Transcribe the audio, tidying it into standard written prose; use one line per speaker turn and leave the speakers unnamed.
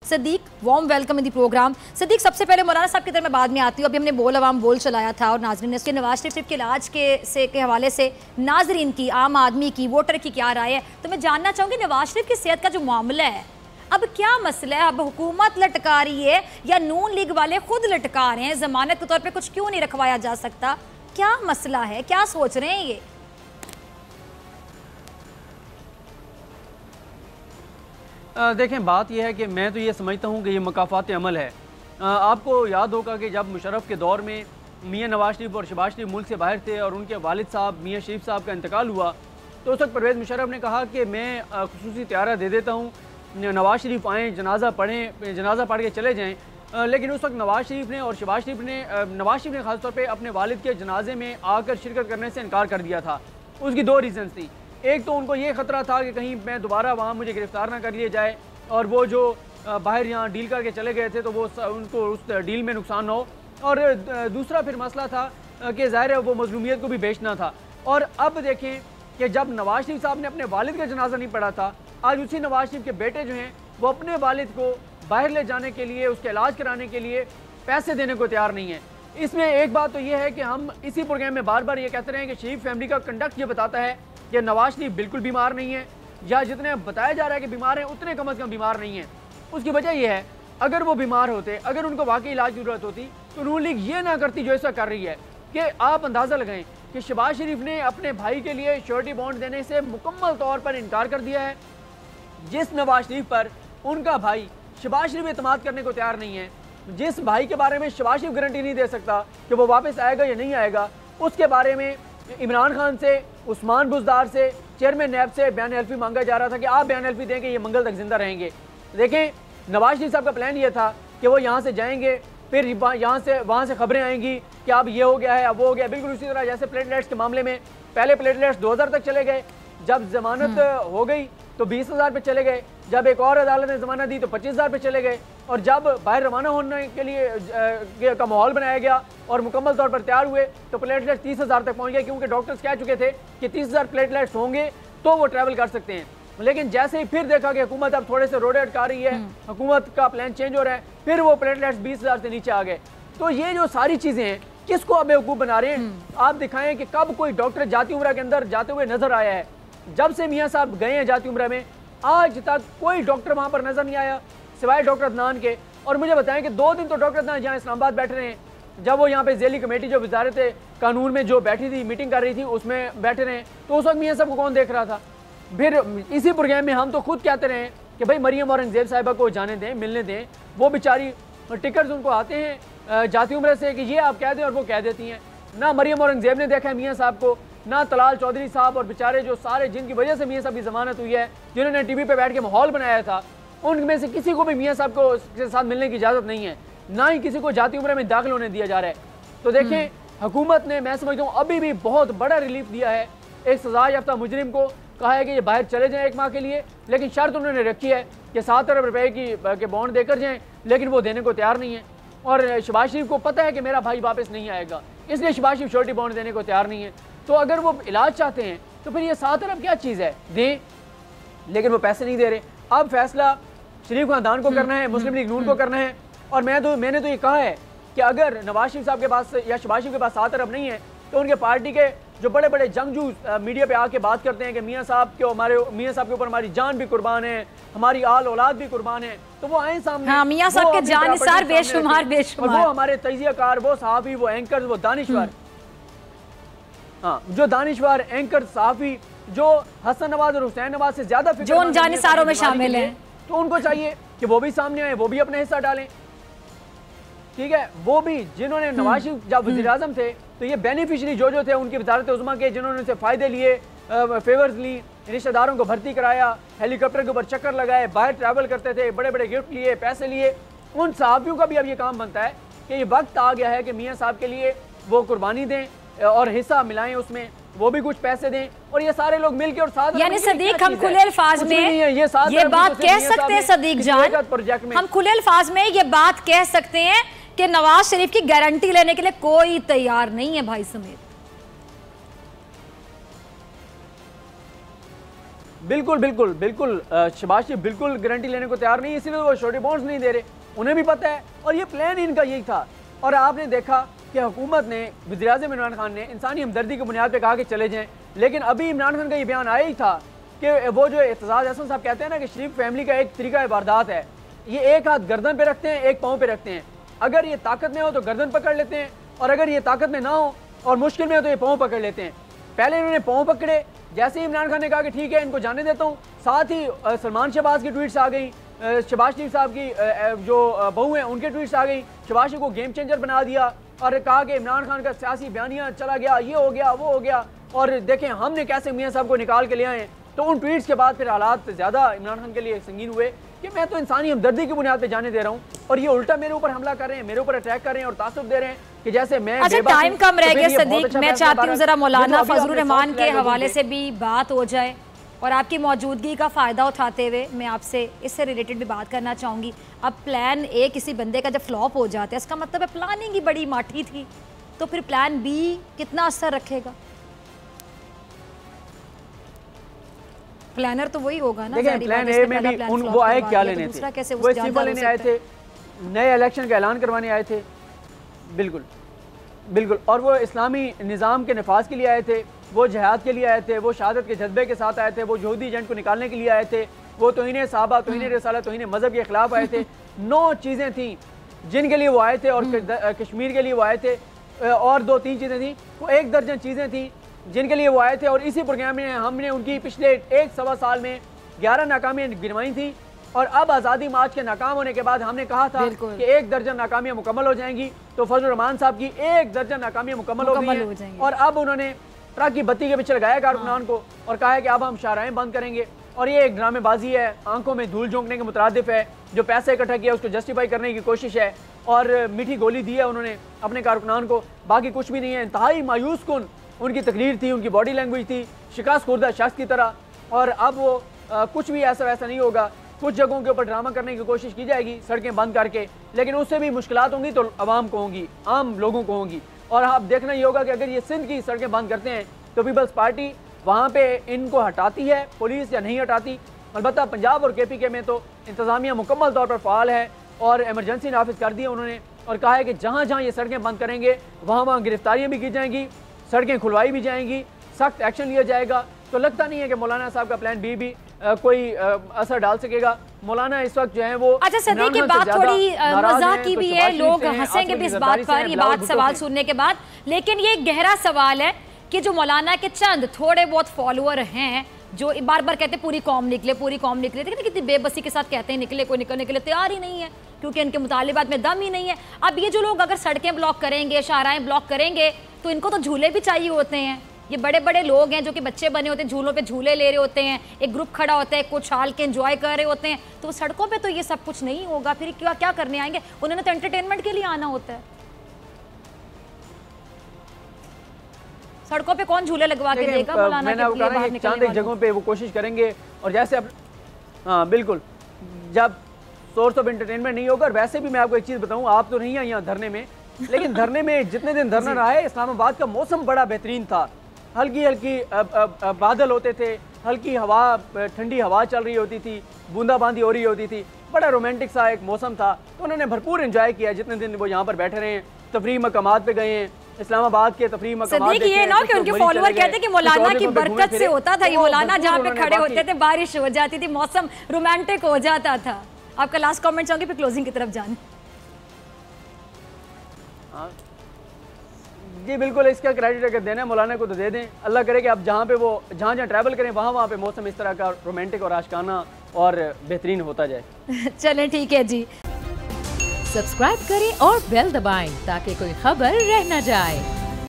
Sadiq, warm welcome in the program. Sadiq, सबसे पहले मौलाना साहब की तरफ मैं बाद में आती हूँ। अभी हमने बोल अवाम बोल चलाया था और नाजरीन ने नवाज शरीफ के इलाज के हवाले से नाजरीन की, आम आदमी की, वोटर की क्या राय है, तो मैं जानना चाहूँगी नवाज शरीफ की सेहत का जो मामला है अब क्या मसला है? अब हुकूमत लटका रही है या नून लीग वाले खुद लटका रहे हैं? जमानत के तौर पर कुछ क्यों नहीं रखवाया जा सकता? क्या मसला है, क्या सोच रहे हैं ये?
देखें, बात यह है कि मैं तो ये समझता हूँ कि ये मकाफात अमल है। आपको याद होगा कि जब मुशर्रफ के दौर में मियाँ नवाज शरीफ और शहबाज शरीफ मुल्क से बाहर थे और उनके वालिद साहब मियाँ शरीफ साहब का इंतकाल हुआ, तो उस वक्त परवेज़ मुशर्रफ ने कहा कि मैं खुसूसी त्यारा दे देता हूँ, नवाज शरीफ आएँ, जनाजा पढ़ें, जनाजा पढ़ के चले जाएँ। लेकिन उस वक्त नवाज शरीफ ने और शहबाज शरीफ ने ख़ास तौर पर अपने वालिद के जनाजे में आकर शिरकत करने से इनकार कर दिया था। उसकी दो रीज़न्स थी। एक तो उनको ये ख़तरा था कि कहीं मैं दोबारा वहाँ मुझे गिरफ़्तार ना कर लिया जाए और वो जो बाहर यहाँ डील करके चले गए थे तो वो उनको उस डील में नुकसान ना हो। और दूसरा फिर मसला था कि ज़ाहिर है वो मज़लूमियत को भी बेचना था। और अब देखें कि जब नवाज शरीफ साहब ने अपने वालिद का जनाजा नहीं पढ़ा था, आज उसी नवाज शरीफ के बेटे जो हैं वो अपने वालिद को बाहर ले जाने के लिए, उसके इलाज कराने के लिए पैसे देने को तैयार नहीं है। इसमें एक बात तो ये है कि हम इसी प्रोग्राम में बार बार ये कहते रहे हैं कि शरीफ फैमिली का कंडक्ट ये बताता है कि नवाज शरीफ बिल्कुल बीमार नहीं है, या जितने बताया जा रहा है कि बीमार हैं उतने कम अज़ कम बीमार नहीं हैं। उसकी वजह यह है, अगर वो बीमार होते, अगर उनको वाकई इलाज की ज़रूरत होती तो नून लीग ये ना करती जो ऐसा कर रही है। कि आप अंदाज़ा लगाएं कि शहबाज शरीफ ने अपने भाई के लिए श्योरिटी बॉन्ड देने से मुकम्मल तौर पर इनकार कर दिया है। जिस नवाज शरीफ पर उनका भाई शहबाज शरीफ एतमाद करने को तैयार नहीं है, जिस भाई के बारे में शहबाज शरीफ गारंटी नहीं दे सकता कि वो वापस आएगा या नहीं आएगा, उसके बारे में इमरान खान से, उस्मान बुज़दार से, चेयरमैन नैब से बयान हल्फी मांगा जा रहा था कि आप बयान हल्फी दें कि ये मंगल तक जिंदा रहेंगे। देखें, नवाज शरीफ साहब का प्लान ये था कि वो यहाँ से जाएंगे, फिर यहाँ से वहाँ से खबरें आएंगी कि अब ये हो गया है, अब वो हो गया। बिल्कुल उसी तरह जैसे प्लेटलेट्स के मामले में पहले प्लेटलेट्स 2000 तक चले गए, जब जमानत हो गई तो 20,000 पे चले गए, जब एक और अदालत ने जमानत दी तो 25,000 पे चले गए, और जब बाहर रवाना होने के लिए का माहौल बनाया गया और मुकम्मल तौर पर तैयार हुए तो प्लेटलेट्स 30,000 तक पहुंच गए, क्योंकि डॉक्टर्स कह चुके थे कि 30,000 प्लेटलेट्स होंगे तो वो ट्रैवल कर सकते हैं। लेकिन जैसे ही फिर देखा कि हुकूमत अब थोड़े से रोडे अटका रही है, हुकूमत का प्लान चेंज हो रहा है, फिर वो प्लेटलेट्स 20,000 से नीचे आ गए। तो ये जो सारी चीज़ें हैं किसको अब बेवकूफ़ बना रहे हैं? आप दिखाएं कि कब कोई डॉक्टर जाती उम्र के अंदर जाते हुए नजर आया है? जब से मियाँ साहब गए हैं जाती उम्र में, आज तक कोई डॉक्टर वहाँ पर नजर नहीं आया सिवाय डॉक्टर अदनान के। और मुझे बताएं कि 2 दिन तो डॉक्टर अदनान यहाँ इस्लामाबाद बैठे रहे हैं, जब वो यहाँ पे जेली कमेटी जो वजारत कानून में जो बैठी थी, मीटिंग कर रही थी, उसमें बैठे रहे, तो उस वक्त मियाँ साहब को कौन देख रहा था? फिर इसी प्रोग्राम में हम तो खुद कहते रहे कि भाई मरियम औरंगजेब साहिबा को जाने दें, मिलने दें, वो बेचारी टिकट्स उनको आते हैं जाती उम्र से कि ये आप कह दें और वो कह देती हैं। ना मरियम औरंगजेब ने देखा है मियाँ साहब को, ना तलाल चौधरी साहब, और बेचारे जो सारे जिनकी वजह से मियाँ साहब की जमानत हुई है, जिन्होंने टीवी पे बैठ के माहौल बनाया था, उनमें से किसी को भी मियाँ साहब को के साथ मिलने की इजाज़त नहीं है, ना ही किसी को जाती उम्र में दाखिल होने दिया जा रहा है। तो देखें, हुकूमत ने, मैं समझता हूँ, अभी भी बहुत बड़ा रिलीफ दिया है। एक सजा याफ्ता मुजरिम को कहा है कि ये बाहर चले जाएं 1 माह के लिए, लेकिन शर्त उन्होंने रखी है कि 7 अरब रुपए के बॉन्ड देकर जाएं, लेकिन वो देने को तैयार नहीं है। और शहबाज शरीफ को पता है कि मेरा भाई वापस नहीं आएगा, इसलिए शहबाज शरीफ श्योरिटी बॉन्ड देने को तैयार नहीं है। तो अगर वो इलाज चाहते हैं तो फिर ये 7 अरब क्या चीज़ है, दें, लेकिन वो पैसे नहीं दे रहे। अब फैसला शरीफ खानदान को करना है, मुस्लिम लीग नून को करना है। और मैंने तो ये कहा है कि अगर नवाज शरीफ साहब के पास या शहबाज शरीफ के पास 7 अरब नहीं है तो उनके पार्टी के जो बड़े बड़े जंगजू मीडिया पे आके बात करते हैं कि मियाँ साहब के ऊपर हमारी जान भी कुर्बान है, हमारी आल औलाद भी कुर्बान है, तो वो आए सामने।
हाँ, मियाँ साहब के जानिसार बेशुमार बेशुमार,
वो हमारे तजियाकार, वो सहाफ़ी, वो एंकर, वो दानिश्वर, हाँ, जो दानिश्वर एंकर सहाफ़ी जो हसन नवाज और हुसैन नवाज से ज्यादा
जो उन जानिसारों में शामिल हैं,
तो उनको चाहिए कि वो भी सामने आए, वो भी अपना हिस्सा डालें। ठीक है, वो भी जिन्होंने नवाज शरीफ जब वज़ीर आज़म थे तो ये बेनिफिशरी जो थे उनकी वज़ारत उज़्मा के, जिन्होंने उनसे फ़ायदे लिए, फेवर्स ली, रिश्तेदारों को भर्ती कराया, हेलीकॉप्टर के ऊपर चक्कर लगाए, बाहर ट्रैवल करते थे, बड़े बड़े गिफ्ट लिए, पैसे लिए, उन सहाफ़ियों का भी अब ये काम बनता है कि ये वक्त आ गया है कि मियाँ साहब के लिए वो कुर्बानी दें और हिस्सा मिलाएं, उसमें वो भी कुछ पैसे दें, और ये सारे लोग मिलकर और साथ।
यानी सदीक, हम खुले अल्फाज में ये बात कह सकते हैं, सदीक जान, हम खुले अल्फाज में ये बात कह सकते हैं कि नवाज शरीफ की गारंटी लेने के लिए कोई तैयार नहीं है भाई समेत।
बिल्कुल बिल्कुल बिल्कुल शहबाज शरीफ बिल्कुल गारंटी लेने को तैयार नहीं, इसलिए वो श्योरिटी बॉन्ड्स नहीं दे रहे, उन्हें भी पता है और ये प्लान इनका यही था। और आपने देखा कि हुकूमत ने, वज़ीर-ए-आज़म इमरान खान ने इंसानी हमदर्दी की बुनियाद पर कहा कि चले जाएँ, लेकिन अभी इमरान खान का ये बयान आया ही था कि वो जो एतजाज़ हसन साहब कहते हैं ना कि शरीफ फैमिली का एक तरीका वारदात है, ये एक हाथ गर्दन पे रखते हैं, एक पाँव पे रखते हैं। अगर ये ताकत में हो तो गर्दन पकड़ लेते हैं, और अगर ये ताकत में ना हो और मुश्किल में हो तो ये पाँव पकड़ लेते हैं। पहले इन्होंने पाँव पकड़े, जैसे ही इमरान खान ने कहा कि ठीक है इनको जाने देता हूँ, साथ ही सलमान शहबाज की ट्वीट्स आ गई, शहबाज शरीफ साहब की जो बहू हैं उनके ट्वीट्स आ गई, शहबाज शरीफ को गेम चेंजर बना दिया और कहा कि इमरान खान का सियासी बयानिया चला गया, ये हो गया वो हो गया, और देखें हमने कैसे मियाँ साहब को निकाल के ले आए। तो उन ट्वीट्स के बाद फिर हालात ज़्यादा इमरान खान के लिए संगीन हुए कि मैं तो इंसानी हमदर्दी की बुनियाद पे जाने दे रहा हूँ, और ये उल्टा मेरे ऊपर हमला कर रहे हैं, मेरे ऊपर अटैक कर रहे हैं और तासुब दे रहे हैं कि जैसे मैं।
अच्छा, टाइम कम रह गया सदीक, मैं चाहती हूँ जरा मौलाना फजलुर रहमान के हवाले से भी बात हो जाए, और आपकी मौजूदगी का फ़ायदा उठाते हुए मैं आपसे इससे रिलेटेड भी बात करना चाहूँगी। अब प्लान ए किसी बंदे का जब फ्लॉप हो जाता है, इसका मतलब है प्लानिंग ही बड़ी माठी थी, तो फिर प्लान बी कितना असर रखेगा? प्लानर तो वही होगा ना।
देखिए प्लान ए में भी वो आए क्या लेने थे, वो इस्तीफा लेने आए थे, नए इलेक्शन का ऐलान करवाने आए थे, बिल्कुल बिल्कुल, और वो इस्लामी निज़ाम के नफाज के लिए आए थे, वो जिहाद के लिए आए थे, वो शहादत के जज्बे के साथ आए थे, वो यहूदी एजेंट को निकालने के लिए आए थे, वो तौहीन सहाबा, तौहीन रिसालत, तौहीन मज़हब के खिलाफ आए थे। 9 चीज़ें थी जिनके लिए वो आए थे, और कश्मीर के लिए वो आए थे, और 2-3 चीज़ें थी, वो 1 दर्जन चीज़ें थी जिनके लिए वो आए थे। और इसी प्रोग्राम में हमने उनकी पिछले 1-1.25 साल में 11 नाकामियाँ गिनवाई थी, और अब आज़ादी मार्च के नाकाम होने के बाद हमने कहा था कि 1 दर्जन नाकामियाँ मुकम्मल हो जाएंगी, तो फजलुर रहमान साहब की 1 दर्जन नाकामियाँ मुकम्मल हो गई हैं, और अब उन्होंने ट्रक की बत्ती के पीछे लगाया कारकुनान को और कहा है कि अब हम शाहराहें बंद करेंगे, और ये एक ड्रामेबाजी है, आंखों में धूल झोंकने के मुतरादिफ है, जो पैसे इकट्ठा किया उसको जस्टिफाई करने की कोशिश है, और मीठी गोली दी है उन्होंने अपने कारकुनान को, बाकी कुछ भी नहीं है। इंतहाई मायूस कुन उनकी तकरीर थी, उनकी बॉडी लैंग्वेज थी शिकस्त खुर्दा शख्स की तरह, और अब वो कुछ भी ऐसा वैसा नहीं होगा। कुछ जगहों के ऊपर ड्रामा करने की कोशिश की जाएगी सड़कें बंद करके, लेकिन उससे भी मुश्किलात होंगी तो आवाम को होंगी, आम लोगों को होंगी। और आप देखना ये होगा कि अगर ये सिंध की सड़कें बंद करते हैं तो पीपल्स पार्टी वहाँ पे इनको हटाती है पुलिस या नहीं हटाती। अलबत्ता पंजाब और KPK में तो इंतज़ामिया मुकम्मल तौर पर फ़ाल है, और एमरजेंसी नाफिज कर दी है उन्होंने, और कहा है कि जहाँ जहाँ ये सड़कें बंद करेंगे वहाँ गिरफ्तारियाँ भी की जाएंगी, सड़कें खुलवाई भी जाएंगी, सख्त एक्शन लिया जाएगा। तो लगता नहीं है कि मौलाना साहब का प्लान बी भी कोई असर डाल सकेगा। मौलाना इस वक्त जो है वो,
अच्छा सदीक की बात थोड़ी मजाक की भी है, लोग हंसेंगे भी इस बात पर, ये बात सवाल सुनने के बाद, लेकिन ये गहरा सवाल है कि जो मौलाना के चंद थोड़े बहुत फॉलोअर हैं जो बार बार कहते पूरी कौम निकले, पूरी कौम निकले, लेकिन कितनी बेबसी के साथ कहते हैं निकले, कोई निकलने के लिए तैयार ही नहीं है क्योंकि इनके मुतालिबात में दम ही नहीं है। अब ये जो लोग अगर सड़कें ब्लॉक करेंगे, शाहराहें ब्लॉक करेंगे, तो इनको तो झूले भी चाहिए होते हैं। ये बड़े बड़े लोग हैं जो कि बच्चे बने होते हैं, झूलों पे झूले ले रहे होते हैं, एक ग्रुप खड़ा होता है, कुछ हाल के एंजॉय कर रहे होते हैं, तो सड़कों पे तो ये सब कुछ नहीं होगा, फिर क्या क्या करने आएंगे? उन्होंने तो एंटरटेनमेंट के लिए आना होता है। सड़कों पे कौन झूले लगवा के देगा मौलाना के लिए बाहर निकलने वालों?
जगहों पे वो कोशिश करेंगे, और जैसे अब हाँ बिल्कुल, जब सोर्स ऑफ एंटरटेनमेंट नहीं होगा। वैसे भी मैं आपको एक चीज़ बताऊँ, आप तो नहीं आई यहाँ धरने में, लेकिन धरने में जितने दिन धरना रहा है, इस्लामाबाद का मौसम बड़ा बेहतरीन था, हल्की हल्की बादल होते थे, हल्की हवा, ठंडी हवा चल रही होती थी, बूंदाबांदी हो रही होती थी, बड़ा रोमांटिक सा एक मौसम था। तो उन्होंने भरपूर एंजॉय किया जितने दिन वो यहाँ पर बैठे रहे हैं, तफरीह मकामात पे गए हैं, इस्लामाबाद के तफरीह मकामात
देखे। ये ना कि उनके फॉलोअर कहते हैं कि मौलाना की बरकत से होता था, ये मौलाना जहाँ पे खड़े होते थे बारिश हो जाती थी, मौसम रोमांटिक हो जाता था। आपका लास्ट कमेंट चाहूंगी, फिर क्लोजिंग की तरफ जाने।
जी बिल्कुल, इसका क्रेडिट अगर देना है मौलाना को तो दे दें। अल्लाह करे कि आप जहाँ पे वो जहाँ ट्रैवल करें वहाँ पे मौसम इस तरह का रोमांटिक और आशिकाना और बेहतरीन होता जाए।
चलें ठीक है जी,
सब्सक्राइब करें और बेल दबाएं ताकि कोई खबर रह न जाए।